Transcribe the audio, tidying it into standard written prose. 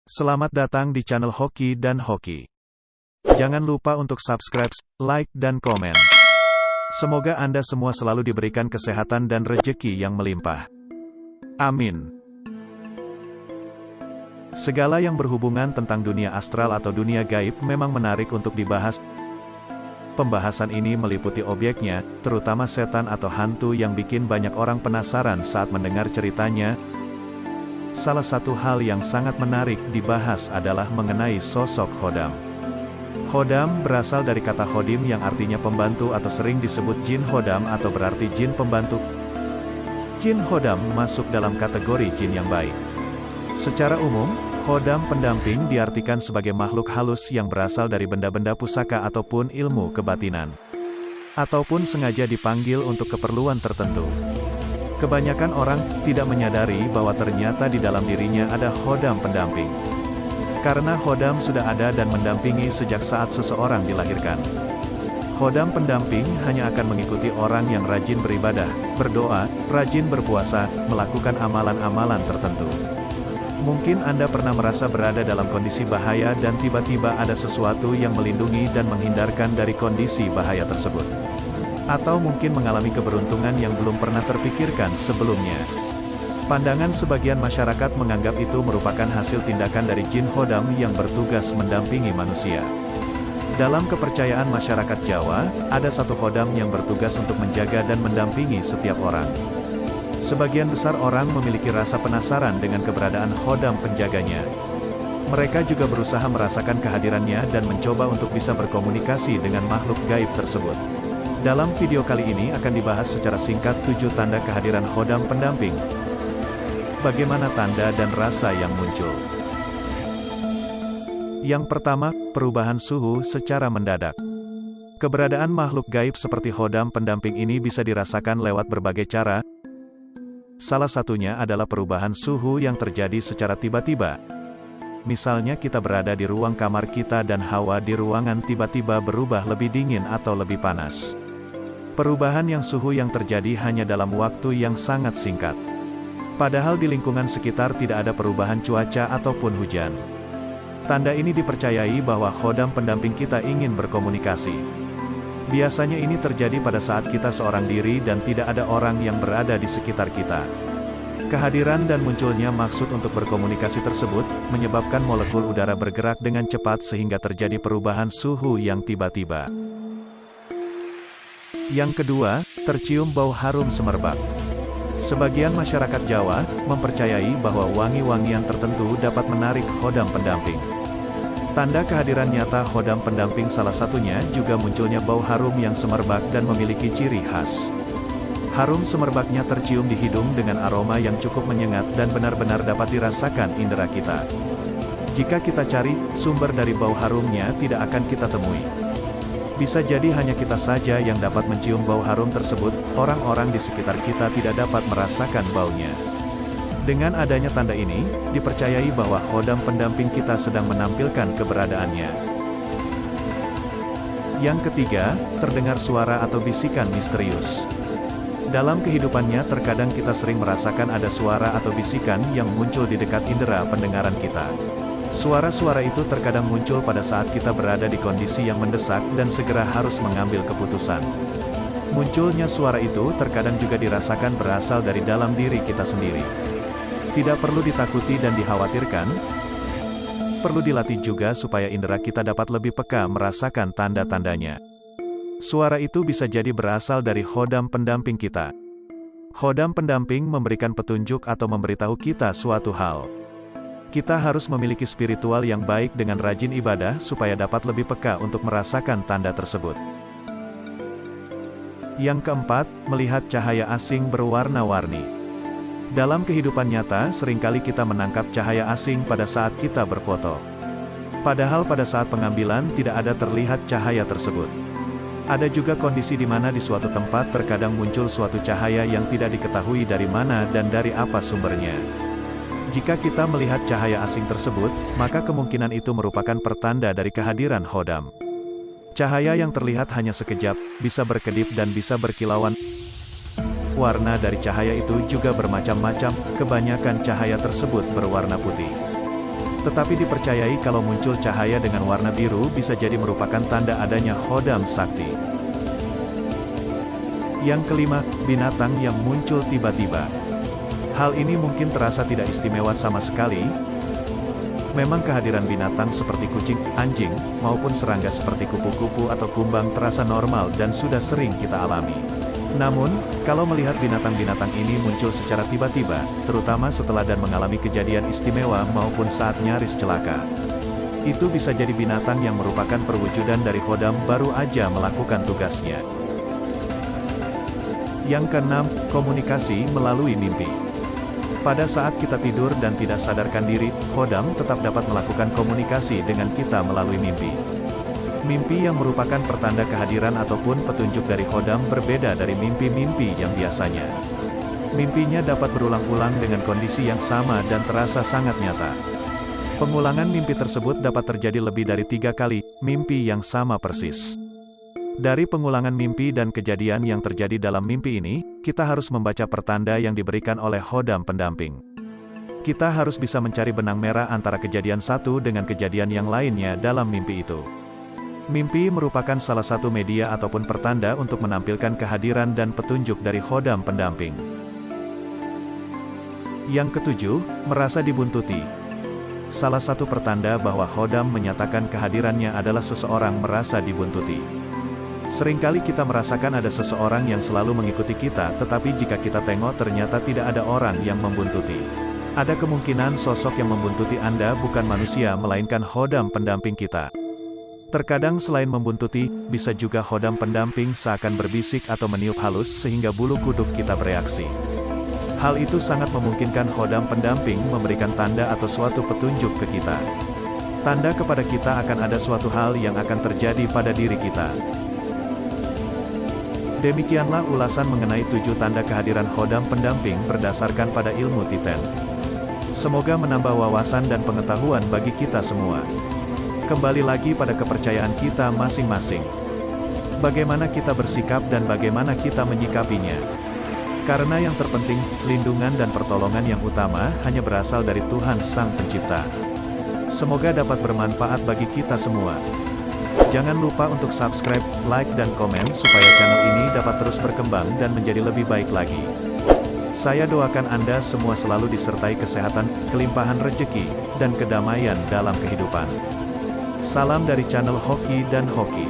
Selamat datang di channel Hoki dan Hoki. Jangan lupa untuk subscribe, like, dan komen. Semoga Anda semua selalu diberikan kesehatan dan rejeki yang melimpah. Amin. Segala yang berhubungan tentang dunia astral atau dunia gaib memang menarik untuk dibahas. Pembahasan ini meliputi objeknya, terutama setan atau hantu yang bikin banyak orang penasaran saat mendengar ceritanya. Salah satu hal yang sangat menarik dibahas adalah mengenai sosok Khodam. Khodam berasal dari kata Khodim yang artinya pembantu atau sering disebut Jin Khodam atau berarti jin pembantu. Jin Khodam masuk dalam kategori jin yang baik. Secara umum, Khodam pendamping diartikan sebagai makhluk halus yang berasal dari benda-benda pusaka ataupun ilmu kebatinan. Ataupun sengaja dipanggil untuk keperluan tertentu. Kebanyakan orang tidak menyadari bahwa ternyata di dalam dirinya ada Khodam pendamping. Karena Khodam sudah ada dan mendampingi sejak saat seseorang dilahirkan. Khodam pendamping hanya akan mengikuti orang yang rajin beribadah, berdoa, rajin berpuasa, melakukan amalan-amalan tertentu. Mungkin Anda pernah merasa berada dalam kondisi bahaya dan tiba-tiba ada sesuatu yang melindungi dan menghindarkan dari kondisi bahaya tersebut. Atau mungkin mengalami keberuntungan yang belum pernah terpikirkan sebelumnya. Pandangan sebagian masyarakat menganggap itu merupakan hasil tindakan dari Jin Khodam yang bertugas mendampingi manusia. Dalam kepercayaan masyarakat Jawa, ada satu Khodam yang bertugas untuk menjaga dan mendampingi setiap orang. Sebagian besar orang memiliki rasa penasaran dengan keberadaan Khodam penjaganya. Mereka juga berusaha merasakan kehadirannya dan mencoba untuk bisa berkomunikasi dengan makhluk gaib tersebut. Dalam video kali ini akan dibahas secara singkat 7 tanda kehadiran Khodam pendamping. Bagaimana tanda dan rasa yang muncul? Yang pertama, perubahan suhu secara mendadak. Keberadaan makhluk gaib seperti Khodam pendamping ini bisa dirasakan lewat berbagai cara. Salah satunya adalah perubahan suhu yang terjadi secara tiba-tiba. Misalnya kita berada di ruang kamar kita dan hawa di ruangan tiba-tiba berubah lebih dingin atau lebih panas. Perubahan suhu yang terjadi hanya dalam waktu yang sangat singkat. Padahal di lingkungan sekitar tidak ada perubahan cuaca ataupun hujan. Tanda ini dipercayai bahwa Khodam pendamping kita ingin berkomunikasi. Biasanya ini terjadi pada saat kita seorang diri dan tidak ada orang yang berada di sekitar kita. Kehadiran dan munculnya maksud untuk berkomunikasi tersebut, menyebabkan molekul udara bergerak dengan cepat sehingga terjadi perubahan suhu yang tiba-tiba. Yang kedua, tercium bau harum semerbak. Sebagian masyarakat Jawa mempercayai bahwa wangi-wangian tertentu dapat menarik Khodam pendamping. Tanda kehadiran nyata Khodam pendamping salah satunya juga munculnya bau harum yang semerbak dan memiliki ciri khas. Harum semerbaknya tercium di hidung dengan aroma yang cukup menyengat dan benar-benar dapat dirasakan indera kita. Jika kita cari, sumber dari bau harumnya tidak akan kita temui. Bisa jadi hanya kita saja yang dapat mencium bau harum tersebut, orang-orang di sekitar kita tidak dapat merasakan baunya. Dengan adanya tanda ini, dipercayai bahwa Khodam pendamping kita sedang menampilkan keberadaannya. Yang ketiga, terdengar suara atau bisikan misterius. Dalam kehidupannya terkadang kita sering merasakan ada suara atau bisikan yang muncul di dekat indera pendengaran kita. Suara-suara itu terkadang muncul pada saat kita berada di kondisi yang mendesak dan segera harus mengambil keputusan. Munculnya suara itu terkadang juga dirasakan berasal dari dalam diri kita sendiri. Tidak perlu ditakuti dan dikhawatirkan. Perlu dilatih juga supaya indera kita dapat lebih peka merasakan tanda-tandanya. Suara itu bisa jadi berasal dari Khodam pendamping kita. Khodam pendamping memberikan petunjuk atau memberitahu kita suatu hal. Kita harus memiliki spiritual yang baik dengan rajin ibadah supaya dapat lebih peka untuk merasakan tanda tersebut. Yang keempat, melihat cahaya asing berwarna-warni. Dalam kehidupan nyata, seringkali kita menangkap cahaya asing pada saat kita berfoto. Padahal pada saat pengambilan tidak ada terlihat cahaya tersebut. Ada juga kondisi di mana di suatu tempat terkadang muncul suatu cahaya yang tidak diketahui dari mana dan dari apa sumbernya. Jika kita melihat cahaya asing tersebut, maka kemungkinan itu merupakan pertanda dari kehadiran Khodam. Cahaya yang terlihat hanya sekejap, bisa berkedip dan bisa berkilauan. Warna dari cahaya itu juga bermacam-macam, kebanyakan cahaya tersebut berwarna putih. Tetapi dipercayai kalau muncul cahaya dengan warna biru bisa jadi merupakan tanda adanya Khodam sakti. Yang kelima, binatang yang muncul tiba-tiba. Hal ini mungkin terasa tidak istimewa sama sekali. Memang kehadiran binatang seperti kucing, anjing, maupun serangga seperti kupu-kupu atau kumbang terasa normal dan sudah sering kita alami. Namun, kalau melihat binatang-binatang ini muncul secara tiba-tiba, terutama setelah dan mengalami kejadian istimewa maupun saat nyaris celaka, itu bisa jadi binatang yang merupakan perwujudan dari Khodam baru aja melakukan tugasnya. Yang keenam, komunikasi melalui mimpi. Pada saat kita tidur dan tidak sadarkan diri, Khodam tetap dapat melakukan komunikasi dengan kita melalui mimpi. Mimpi yang merupakan pertanda kehadiran ataupun petunjuk dari Khodam berbeda dari mimpi-mimpi yang biasanya. Mimpinya dapat berulang-ulang dengan kondisi yang sama dan terasa sangat nyata. Pengulangan mimpi tersebut dapat terjadi lebih dari 3 kali, mimpi yang sama persis. Dari pengulangan mimpi dan kejadian yang terjadi dalam mimpi ini, kita harus membaca pertanda yang diberikan oleh Khodam pendamping. Kita harus bisa mencari benang merah antara kejadian satu dengan kejadian yang lainnya dalam mimpi itu. Mimpi merupakan salah satu media ataupun pertanda untuk menampilkan kehadiran dan petunjuk dari Khodam pendamping. Yang ketujuh, merasa dibuntuti. Salah satu pertanda bahwa Khodam menyatakan kehadirannya adalah seseorang merasa dibuntuti. Seringkali kita merasakan ada seseorang yang selalu mengikuti kita, tetapi jika kita tengok ternyata tidak ada orang yang membuntuti. Ada kemungkinan sosok yang membuntuti Anda bukan manusia melainkan Khodam pendamping kita. Terkadang selain membuntuti, bisa juga Khodam pendamping seakan berbisik atau meniup halus sehingga bulu kuduk kita bereaksi. Hal itu sangat memungkinkan Khodam pendamping memberikan tanda atau suatu petunjuk ke kita. Tanda kepada kita akan ada suatu hal yang akan terjadi pada diri kita. Demikianlah ulasan mengenai 7 tanda kehadiran Khodam pendamping berdasarkan pada ilmu Titan. Semoga menambah wawasan dan pengetahuan bagi kita semua. Kembali lagi pada kepercayaan kita masing-masing. Bagaimana kita bersikap dan bagaimana kita menyikapinya. Karena yang terpenting, lindungan dan pertolongan yang utama hanya berasal dari Tuhan Sang Pencipta. Semoga dapat bermanfaat bagi kita semua. Jangan lupa untuk subscribe, like dan komen supaya channel ini dapat terus berkembang dan menjadi lebih baik lagi. Saya doakan Anda semua selalu disertai kesehatan, kelimpahan rezeki, dan kedamaian dalam kehidupan. Salam dari channel Hoki dan Hoki.